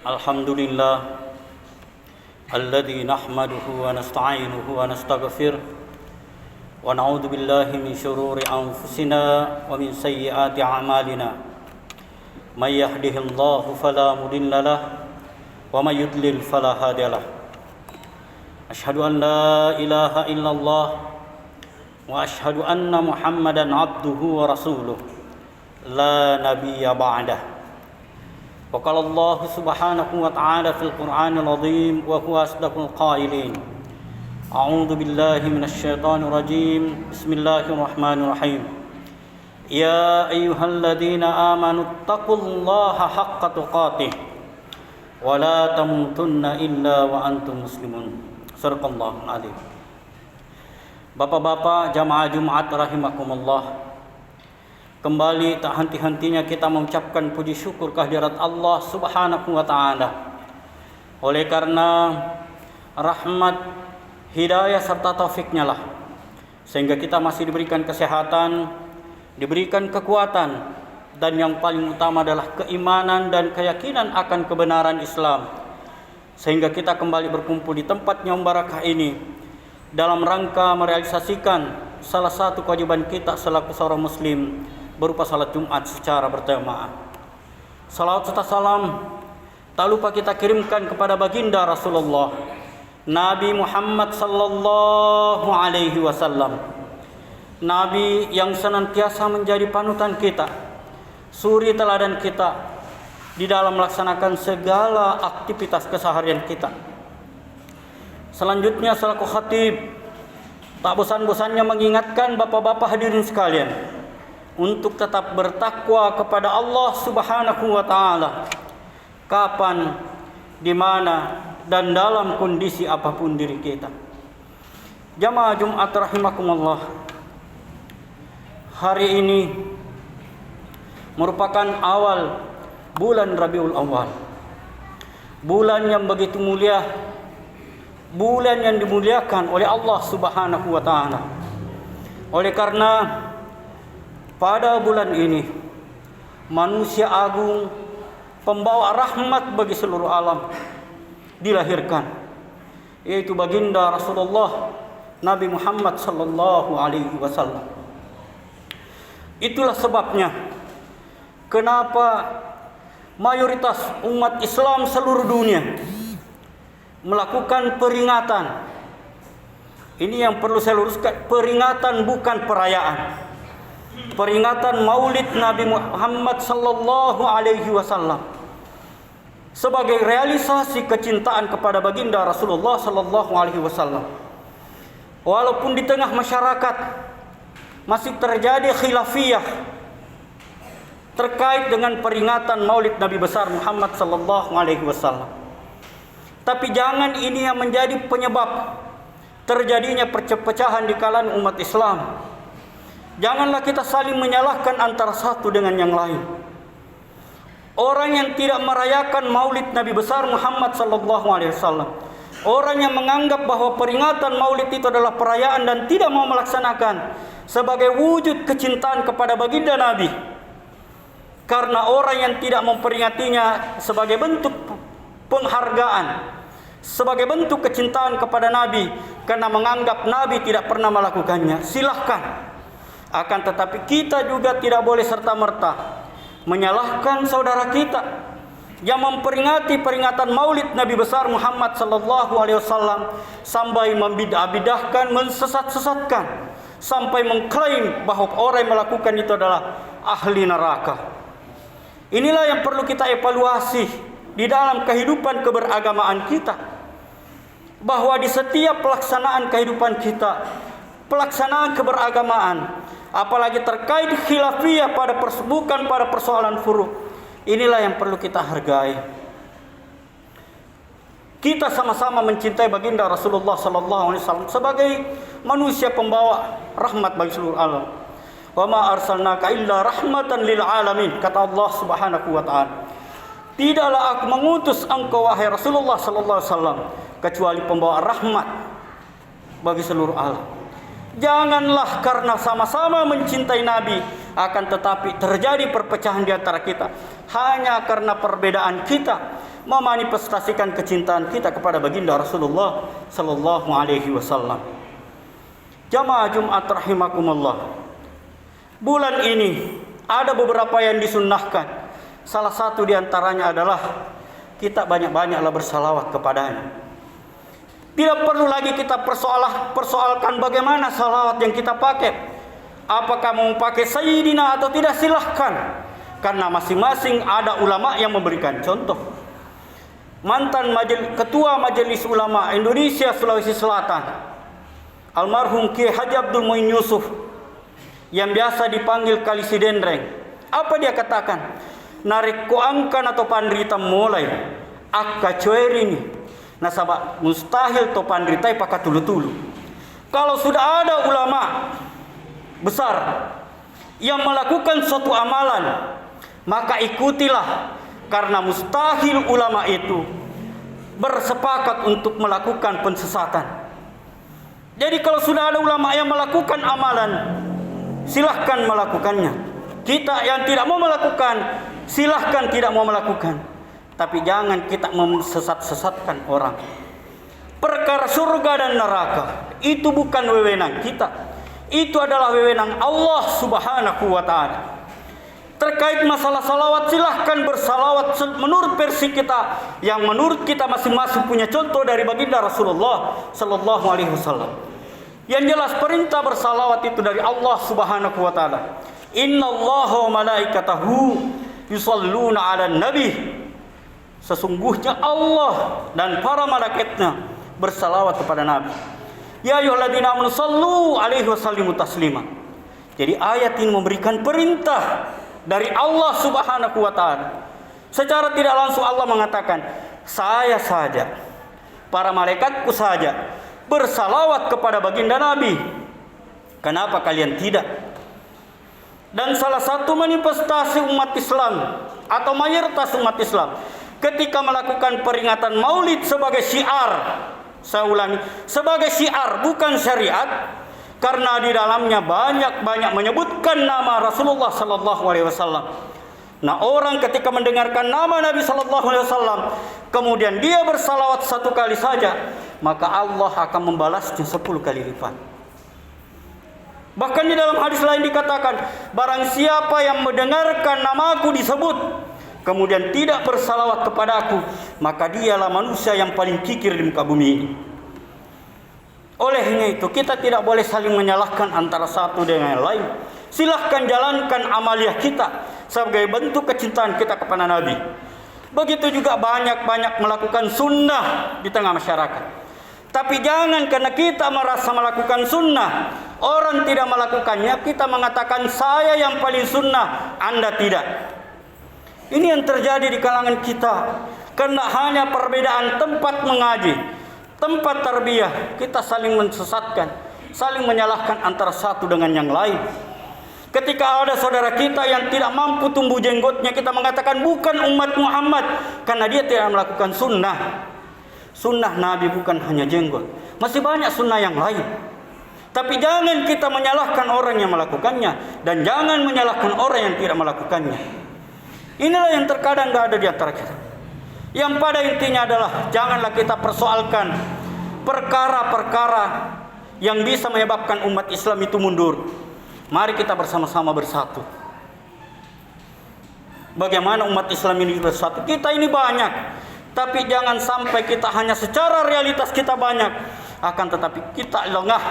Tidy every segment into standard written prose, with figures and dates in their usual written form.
Alhamdulillah alladzi nahmaduhu wa nasta'inuhu wa nastaghfiruh wa na'udzu billahi min shururi anfusina wa min sayyiati a'malina. May yahdihillahu fala mudilla lahu wa may yudlil fala hadiya lahu. Asyhadu an la ilaha illallah wa asyhadu anna Muhammadan abduhu wa rasuluh la nabiyya ba'dah. وقال الله سبحانه وتعالى في القرآن العظيم وهو أصدق القائلين أعوذ بالله من الشيطان الرجيم بسم الله الرحمن الرحيم يا أيها الذين آمنوا اتقوا الله حق تقاته ولا تموتن إلا وأنتم مسلمون صدق الله العظيم. Bapak-bapak jamaah Jumat rahimakumullah, kembali tak henti-hentinya kita mengucapkan puji syukur kehadirat Allah Subhanahu wa taala. Oleh karena rahmat, hidayah serta taufiknya lah sehingga kita masih diberikan kesehatan, diberikan kekuatan, dan yang paling utama adalah keimanan dan keyakinan akan kebenaran Islam, sehingga kita kembali berkumpul di tempat yang barakah ini dalam rangka merealisasikan salah satu kewajiban kita selaku seorang muslim, berupa salat Jumat secara berjamaah. Salawat serta salam tak lupa kita kirimkan kepada baginda Rasulullah Nabi Muhammad sallallahu alaihi wasallam, Nabi yang senantiasa menjadi panutan kita, suri teladan kita di dalam melaksanakan segala aktivitas keseharian kita. Selanjutnya selaku khatib, tak bosan-bosannya mengingatkan bapak-bapak hadirin sekalian untuk tetap bertakwa kepada Allah Subhanahu wa taala kapan, di mana, dan dalam kondisi apapun diri kita. Jamaah Jumat rahimakumullah, hari ini merupakan awal bulan Rabiul Awal, bulan yang begitu mulia, bulan yang dimuliakan oleh Allah Subhanahu wa taala. Oleh karena pada bulan ini manusia agung, pembawa rahmat bagi seluruh alam, dilahirkan, yaitu baginda Rasulullah Nabi Muhammad sallallahu alaihi wasallam. Itulah sebabnya kenapa mayoritas umat Islam seluruh dunia melakukan peringatan. Ini yang perlu saya luruskan, peringatan bukan perayaan. Peringatan Maulid Nabi Muhammad sallallahu alaihi wasallam sebagai realisasi kecintaan kepada baginda Rasulullah sallallahu alaihi wasallam. Walaupun di tengah masyarakat masih terjadi khilafiyah terkait dengan peringatan Maulid Nabi besar Muhammad sallallahu alaihi wasallam, tapi jangan ini yang menjadi penyebab terjadinya perpecahan di kalangan umat Islam. Janganlah kita saling menyalahkan antara satu dengan yang lain. Orang yang tidak merayakan Maulid Nabi besar Muhammad sallallahu alaihi wasallam, orang yang menganggap bahwa peringatan Maulid itu adalah perayaan dan tidak mau melaksanakan sebagai wujud kecintaan kepada baginda Nabi, karena orang yang tidak memperingatinya sebagai bentuk penghargaan, sebagai bentuk kecintaan kepada Nabi, karena menganggap Nabi tidak pernah melakukannya, silahkan. Akan tetapi kita juga tidak boleh serta-merta menyalahkan saudara kita yang memperingati peringatan Maulid Nabi besar Muhammad sallallahu alaihi wasallam sampai membidah-bidahkan, mensesat-sesatkan, sampai mengklaim bahwa orang yang melakukan itu adalah ahli neraka. Inilah yang perlu kita evaluasi di dalam kehidupan keberagamaan kita, bahwa di setiap pelaksanaan kehidupan kita, pelaksanaan keberagamaan, apalagi terkait khilafiyah bukan pada persoalan furu', inilah yang perlu kita hargai. Kita sama-sama mencintai baginda Rasulullah sallallahu alaihi wasallam sebagai manusia pembawa rahmat bagi seluruh alam. Wa ma arsalnaka illa rahmatan lil alamin, kata Allah Subhanahu wa taala. Tidaklah aku mengutus engkau wahai Rasulullah sallallahu alaihi wasallam kecuali pembawa rahmat bagi seluruh alam. Janganlah karena sama-sama mencintai Nabi, akan tetapi terjadi perpecahan di antara kita hanya karena perbedaan kita, memanifestasikan kecintaan kita kepada baginda Rasulullah sallallahu alaihi wasallam. Jamaah Jumat rahimakumullah. Bulan ini ada beberapa yang disunnahkan. Salah satu di antaranya adalah kita banyak-banyaklah bersalawat kepadanya. Tidak perlu lagi kita persoalkan bagaimana salawat yang kita pakai. Apakah mau pakai Sayyidina atau tidak, silahkan. Karena masing-masing ada ulama yang memberikan contoh. Mantan Ketua Majelis Ulama Indonesia Sulawesi Selatan, almarhum Kiai Haji Abdul Muin Yusuf, yang biasa dipanggil Kali Sidendreng. Apa dia katakan? Narik ko angkan atau pandrita mulai akka cuerini nasabak mustahil to pandritai pakai tulu-tulu. Kalau sudah ada ulama besar yang melakukan suatu amalan, maka ikutilah, karena mustahil ulama itu bersepakat untuk melakukan pensesatan. Jadi kalau sudah ada ulama yang melakukan amalan, silahkan melakukannya. Kita yang tidak mau melakukan, silahkan tidak mau melakukan. Tapi jangan kita memsesat-sesatkan orang. Perkara surga dan neraka itu bukan wewenang kita. Itu adalah wewenang Allah Subhanahu wa ta'ala. Terkait masalah salawat, silahkan bersalawat menurut versi kita, yang menurut kita masing-masing punya contoh dari baginda Rasulullah sallallahu alaihi wasallam. Yang jelas perintah bersalawat itu dari Allah Subhanahu wa ta'ala. Innallaha wa malaikatahu yusalluna 'alan nabi. Sesungguhnya Allah dan para malaikatnya bersalawat kepada Nabi. Ya ayyuhalladzina amanu sallu 'alaihi wasallimu taslima. Jadi ayat ini memberikan perintah dari Allah Subhanahu wa ta'ala. Secara tidak langsung Allah mengatakan, saya saja, para malaikatku saja bersalawat kepada baginda Nabi. Kenapa kalian tidak? Dan salah satu manifestasi umat Islam atau mayoritas umat Islam ketika melakukan peringatan Maulid sebagai syiar, saya ulangi, sebagai syiar bukan syariat, karena di dalamnya banyak menyebutkan nama Rasulullah sallallahu alaihi wasallam. Nah, orang ketika mendengarkan nama Nabi sallallahu alaihi wasallam, kemudian dia bersalawat satu kali saja, maka Allah akan membalasnya 10 kali lipat. Bahkan di dalam hadis lain dikatakan, barang siapa yang mendengarkan namaku disebut, kemudian tidak bersalawat kepadaku, maka dialah manusia yang paling kikir di muka bumi ini. Olehnya itu, kita tidak boleh saling menyalahkan antara satu dengan yang lain. Silahkan jalankan amaliah kita sebagai bentuk kecintaan kita kepada Nabi. Begitu juga banyak melakukan sunnah di tengah masyarakat. Tapi jangan karena kita merasa melakukan sunnah, orang tidak melakukannya, kita mengatakan saya yang paling sunnah, Anda tidak. Ini yang terjadi di kalangan kita. Karena hanya perbedaan tempat mengaji, tempat tarbiyah, kita saling mensesatkan, saling menyalahkan antara satu dengan yang lain. Ketika ada saudara kita yang tidak mampu tumbuh jenggotnya, kita mengatakan bukan umat Muhammad karena dia tidak melakukan sunnah. Sunnah Nabi bukan hanya jenggot, masih banyak sunnah yang lain. Tapi jangan kita menyalahkan orang yang melakukannya, dan jangan menyalahkan orang yang tidak melakukannya. Inilah yang terkadang tidak ada di antara kita. Yang pada intinya adalah janganlah kita persoalkan perkara-perkara yang bisa menyebabkan umat Islam itu mundur. Mari kita bersama-sama bersatu. Bagaimana umat Islam ini bersatu? Kita ini banyak, tapi jangan sampai kita hanya secara realitas kita banyak, akan tetapi kita lengah,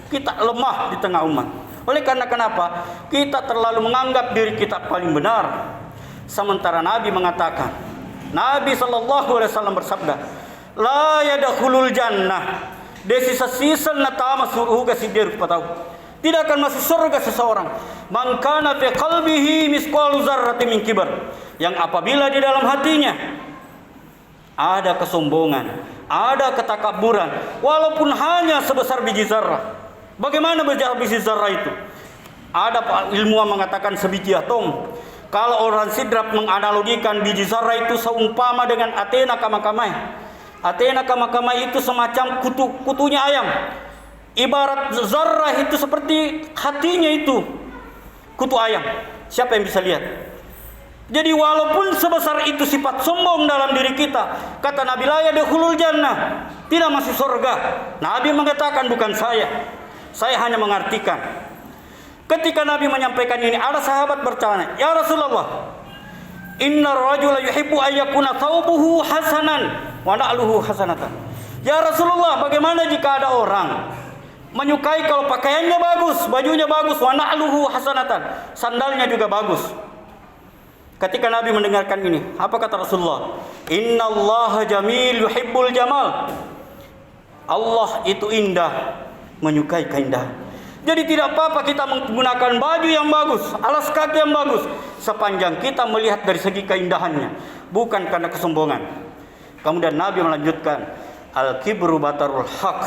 kita lemah di tengah umat. Oleh karena kenapa? Kita terlalu menganggap diri kita paling benar. Sementara Nabi mengatakan, Nabi SAW bersabda, la yadkhulul jannah desisa-sisa natama suruh kasidir patau. Tidak akan masuk surga seseorang man kana fi qalbihi misqalu dzarratin min kibar, yang apabila di dalam hatinya ada kesombongan, ada ketakaburan, walaupun hanya sebesar biji zarrah. Bagaimana biji zarrah itu? Ada ilmuwan mengatakan sebiji atom. Kalau orang sidrap menganalogikan biji zarrah itu seumpama dengan Athena Kamakamai. Athena Kamakamai itu semacam kutunya ayam. Ibarat zarrah itu seperti hatinya itu kutu ayam. Siapa yang bisa lihat? Jadi walaupun sebesar itu sifat sombong dalam diri kita, kata Nabi, la yadkhulul jannah, tidak masuk surga. Nabi mengatakan bukan saya hanya mengartikan. Ketika Nabi menyampaikan ini, ada sahabat bertanya, ya Rasulullah, inna rajula yuhibbu ayyakuna thawbuhu hasanan wa na'luhu hasanatan. Ya Rasulullah, bagaimana jika ada orang menyukai kalau pakaiannya bagus, bajunya bagus, wa na'luhu hasanatan, sandalnya juga bagus. Ketika Nabi mendengarkan ini, apa kata Rasulullah? Innallaha jamil yuhibbul jamal. Allah itu indah, menyukai keindahan. Jadi tidak apa-apa kita menggunakan baju yang bagus, alas kaki yang bagus, sepanjang kita melihat dari segi keindahannya, bukan karena kesombongan. Kemudian Nabi melanjutkan, al-kibru batarul haq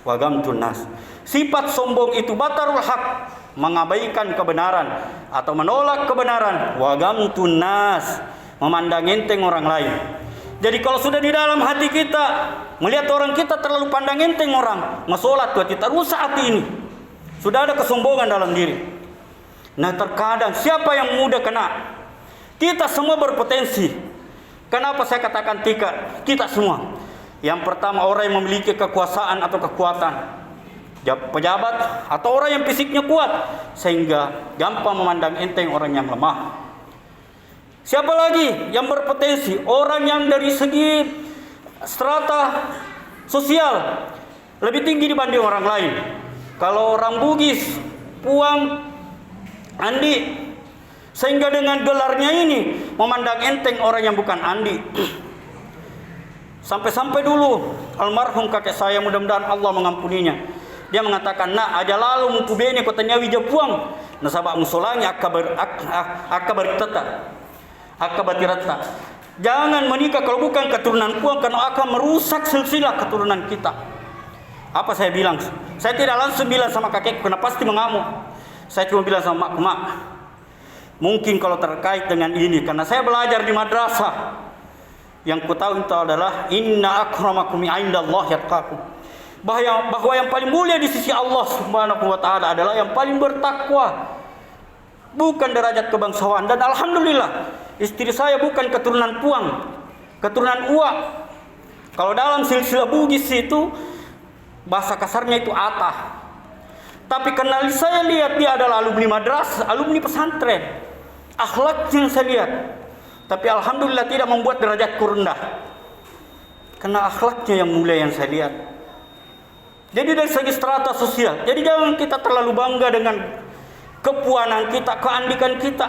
wa gamtun nas. Sifat sombong itu batarul haq, mengabaikan kebenaran atau menolak kebenaran, wa gamtun nas, memandang enteng orang lain. Jadi kalau sudah di dalam hati kita melihat orang kita terlalu pandang enteng orang, masalah tuh kita rusak hati ini. Sudah ada kesombongan dalam diri. Nah, terkadang siapa yang mudah kena? Kita semua berpotensi. Kenapa saya katakan kita semua? Yang pertama, orang yang memiliki kekuasaan atau kekuatan, pejabat atau orang yang fisiknya kuat, sehingga gampang memandang enteng orang yang lemah. Siapa lagi yang berpotensi? Orang yang dari segi strata sosial lebih tinggi dibanding orang lain. Kalau orang Bugis, Puang, Andi, sehingga dengan gelarnya ini memandang enteng orang yang bukan Andi. Sampai-sampai dulu almarhum kakek saya, mudah-mudahan Allah mengampuninya, dia mengatakan, nak aja lalu mutu bene kota nyawi Puang, nasabak musolanya akabatirata. Jangan menikah kalau bukan keturunan Puang, karena akan merusak silsilah keturunan kita. Apa saya bilang? Saya tidak langsung bilang sama kakek, karena pasti mengamuk. Saya cuma bilang sama mak, mungkin kalau terkait dengan ini, karena saya belajar di madrasah, yang ku tahu itu adalah inna akramakum indallahi atqakum. Bahwa yang paling mulia di sisi Allah Subhanahu wa taala adalah yang paling bertakwa. Bukan derajat kebangsaan. Dan alhamdulillah, istri saya bukan keturunan Puang, keturunan Uak. Kalau dalam silsilah Bugis itu bahasa kasarnya itu atah. Tapi karena saya lihat dia adalah alumni madrasah, alumni pesantren, akhlaknya saya lihat. Tapi alhamdulillah tidak membuat derajatku rendah, karena akhlaknya yang mulia yang saya lihat. Jadi dari segi strata sosial, jadi jangan kita terlalu bangga dengan kepuanan kita, keandikan kita,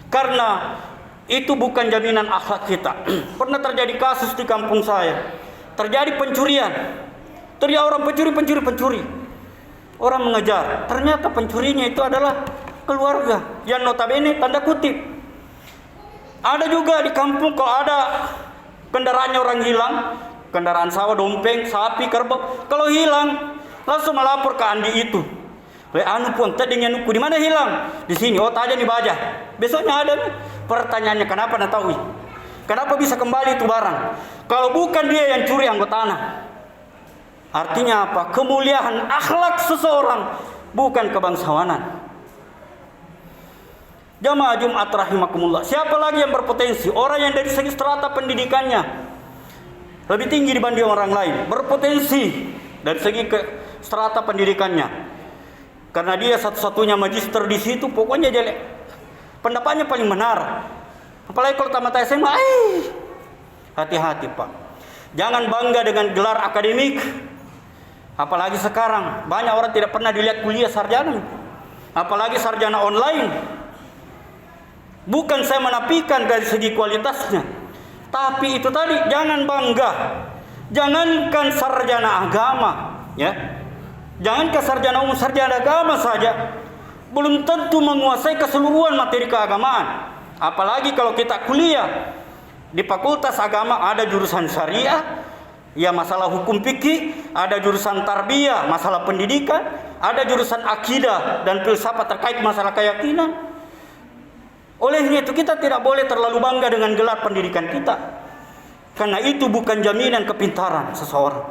karena itu bukan jaminan akhlak kita. Pernah terjadi kasus di kampung saya, terjadi pencurian. Ternyata orang pencuri. Orang mengejar, ternyata pencurinya itu adalah keluarga yang notabene tanda kutip. Ada juga di kampung kalau ada kendaraannya orang hilang, kendaraan sawah, dompeng, sapi, kerbau, kalau hilang langsung melapor ke Andi itu. Anu Puang, tadinya nuku di mana hilang? Di sini. Oh, tadi di Baja. Besoknya ada pertanyaannya, kenapa nak tahu? Kenapa bisa kembali itu barang? Kalau bukan dia yang curi anggota tanah. Artinya apa? Kemuliaan akhlak seseorang, bukan kebangsawanan. Jamaah Jumat rahimakumullah. Siapa lagi yang berpotensi? Orang yang dari segi strata pendidikannya lebih tinggi dibanding orang lain, berpotensi dari segi strata pendidikannya. Karena dia satu-satunya magister di situ, pokoknya jelek. Pendapatnya paling benar. Apalagi kalau tamat SMA, hati-hati Pak. Jangan bangga dengan gelar akademik. Apalagi sekarang banyak orang tidak pernah dilihat kuliah sarjana, apalagi sarjana online. Bukan saya menafikan dari segi kualitasnya, tapi itu tadi, jangan bangga. Jangankan sarjana agama, ya, jangankan sarjana umum, sarjana agama saja belum tentu menguasai keseluruhan materi keagamaan. Apalagi kalau kita kuliah di fakultas agama, ada jurusan syariah, ya masalah hukum fikih, ada jurusan tarbiyah, masalah pendidikan, ada jurusan akidah dan filsafat terkait masalah keyakinan. Olehnya itu kita tidak boleh terlalu bangga dengan gelar pendidikan kita, karena itu bukan jaminan kepintaran seseorang.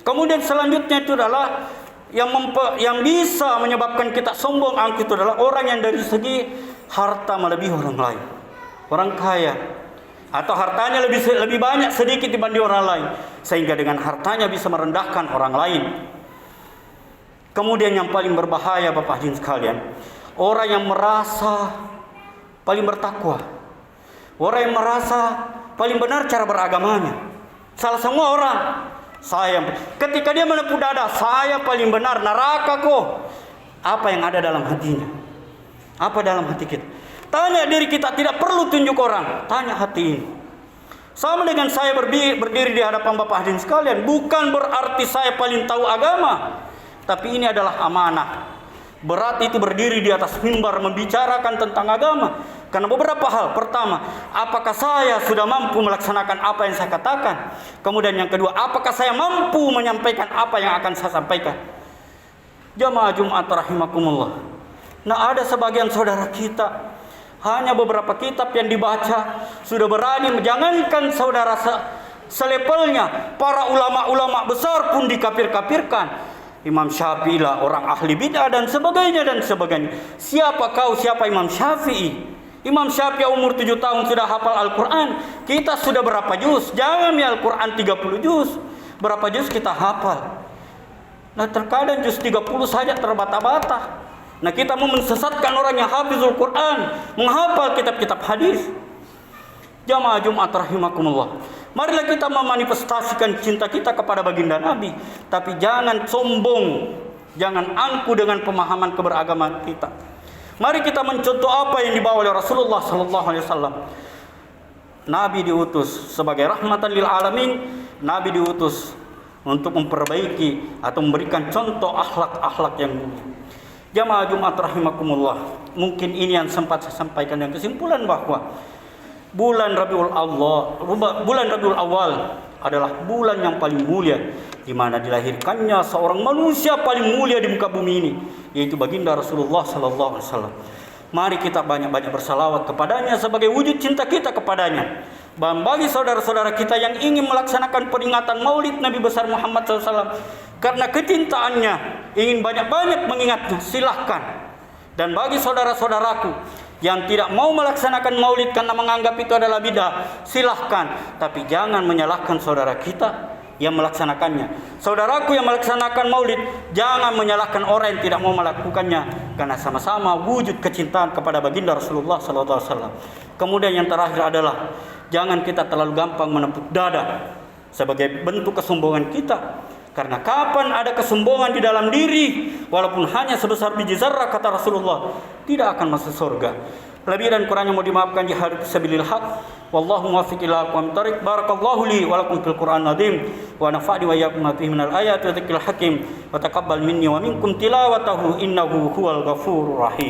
Kemudian selanjutnya itu adalah yang bisa menyebabkan kita sombong, itu adalah orang yang dari segi harta melebihi orang lain, orang kaya, atau hartanya lebih banyak sedikit dibanding orang lain, sehingga dengan hartanya bisa merendahkan orang lain. Kemudian yang paling berbahaya Bapak hadirin sekalian, orang yang merasa paling bertakwa, orang yang merasa paling benar cara beragamanya. Salah semua orang, ketika dia menepuk dada, saya paling benar, neraka kok. Apa yang ada dalam hatinya? Apa dalam hati kita? Tanya diri kita, tidak perlu tunjuk orang, tanya hati ini. Sama dengan saya berdiri di hadapan Bapak hadirin sekalian, bukan berarti saya paling tahu agama, tapi ini adalah amanah. Berat itu berdiri di atas mimbar membicarakan tentang agama karena beberapa hal. Pertama, apakah saya sudah mampu melaksanakan apa yang saya katakan? Kemudian yang kedua, apakah saya mampu menyampaikan apa yang akan saya sampaikan? Jamaah Jumat rahimakumullah. Nah, ada sebagian saudara kita, hanya beberapa kitab yang dibaca sudah berani, jangankan saudara selepelnya, para ulama-ulama besar pun dikafir-kafirkan. Imam Syafi'i lah orang ahli bid'ah dan sebagainya dan sebagainya. Siapa Imam Syafi'i? Imam Syafi'i umur 7 tahun sudah hafal Al-Quran. Kita sudah berapa juz? Jangan ya Al-Quran 30 juz. Berapa juz kita hafal? Nah, terkadang juz 30 saja terbata-bata. Nah, kita mau mensesatkan orang yang hafizul Quran, menghafal kitab-kitab hadis. Jamaah Jumat rahimakumullah. Marilah kita memanifestasikan cinta kita kepada baginda Nabi, tapi jangan sombong, jangan angku dengan pemahaman keberagaman kita. Mari kita mencontoh apa yang dibawa oleh Rasulullah sallallahu alaihi wasallam. Nabi diutus sebagai rahmatan lil alamin, Nabi diutus untuk memperbaiki atau memberikan contoh akhlak-akhlak yang mulia. Jamaah Jumat rahimakumullah, mungkin ini yang sempat saya sampaikan yang kesimpulan bahwa bulan Rabiul Awal adalah bulan yang paling mulia, di mana dilahirkannya seorang manusia paling mulia di muka bumi ini, yaitu baginda Rasulullah sallallahu alaihi wasallam. Mari kita banyak-banyak bersalawat kepadanya sebagai wujud cinta kita kepadanya. Dan bagi saudara-saudara kita yang ingin melaksanakan peringatan Maulid Nabi besar Muhammad SAW karena kecintaannya, ingin banyak-banyak mengingatnya, silahkan. Dan bagi saudara-saudaraku yang tidak mau melaksanakan maulid karena menganggap itu adalah bid'ah, silahkan. Tapi jangan menyalahkan saudara kita yang melaksanakannya. Saudaraku yang melaksanakan maulid, jangan menyalahkan orang yang tidak mau melakukannya, karena sama-sama wujud kecintaan kepada baginda Rasulullah SAW. Kemudian yang terakhir adalah jangan kita terlalu gampang menepuk dada sebagai bentuk kesombongan kita. Karena kapan ada kesombongan di dalam diri, walaupun hanya sebesar biji zarrah, kata Rasulullah, tidak akan masuk surga. Lebih dan kurangnya mau dimaafkan jihad fisabilillah haq. Wallahu muwaffiq ila aqwamit thoriq. Barakallahu li wa lakum fil Qur'an azim wa nafa'ni wa iyyakum ma fihi minal ayati wa dzikril hakim wa taqabbal minni wa minkum tilawatahu innahu huwal ghafurur rahim.